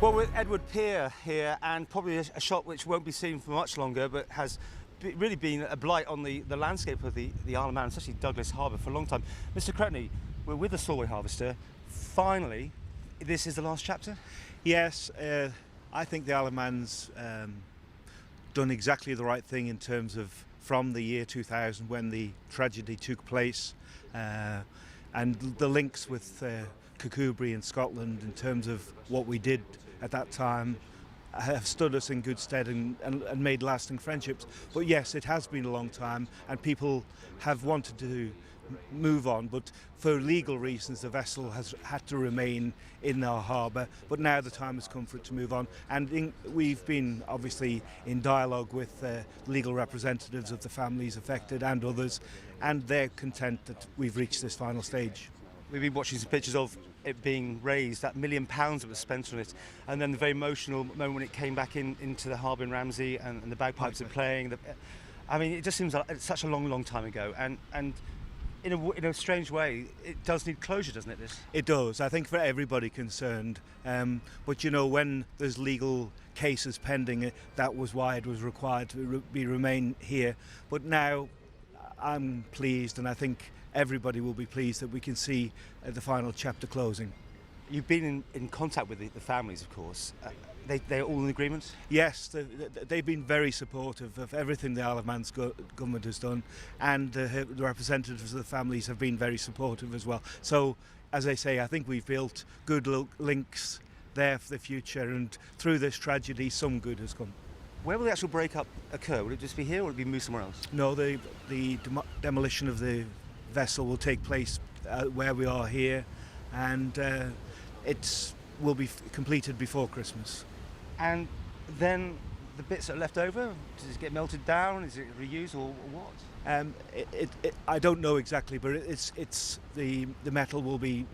Well, with Edward Pier here, and probably a shot which won't be seen for much longer, but has really been a blight on the landscape of the Isle of Man, especially Douglas Harbour, for a long time. Mr. Cretney, we're with the Solway Harvester. Finally, this is the last chapter? Yes, I think the Isle of Man's done exactly the right thing in terms of from the year 2000 when the tragedy took place, and the links with Kirkcudbright in Scotland in terms of what we did at that time have stood us in good stead and made lasting friendships. But yes, it has been a long time and people have wanted to move on, but for legal reasons the vessel has had to remain in our harbour, but now the time has come for it to move on, and we've been obviously in dialogue with legal representatives of the families affected and others, and they're content that we've reached this final stage. We've been watching some pictures of it being raised, that £1 million that was spent on it, and then the very emotional moment when it came back into the harbour in Ramsey and the bagpipes are playing. I mean, it just seems like it's such a long time ago, and in a strange way, it does need closure, doesn't it, this? It does, I think, for everybody concerned. But, you know, when there's legal cases pending, that was why it was required to remain here. But now I'm pleased, and I think everybody will be pleased that we can see the final chapter closing. You've been in contact with the families, of course. They're all in agreement? Yes, they've been very supportive of everything the Isle of Man's government has done, and the representatives of the families have been very supportive as well. So, as I say, I think we've built good links there for the future, and through this tragedy some good has come. Where will the actual break-up occur? Will it just be here or will it be moved somewhere else? No, the demolition of the vessel will take place where we are here, and it will be completed before Christmas. And then the bits that are left over, does it get melted down? Is it reused or what? I don't know exactly, but the metal will be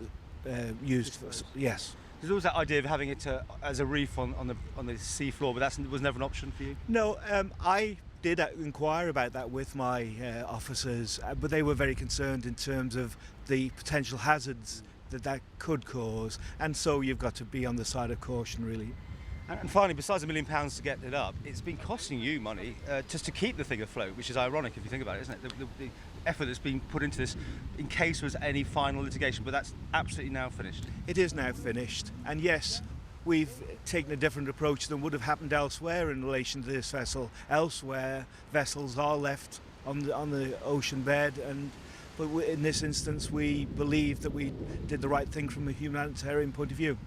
used for, yes. There's always that idea of having it as a reef on the sea floor, but that was never an option for you? No, I did inquire about that with my officers, but they were very concerned in terms of the potential hazards that could cause, and so you've got to be on the side of caution, really. And finally, besides £1 million to get it up, it's been costing you money just to keep the thing afloat, which is ironic if you think about it, isn't it? The effort that's been put into this in case there was any final litigation, but that's absolutely now finished. It is now finished, and yes, we've taken a different approach than would have happened elsewhere in relation to this vessel. Elsewhere, vessels are left on the ocean bed, but in this instance we believe that we did the right thing from a humanitarian point of view.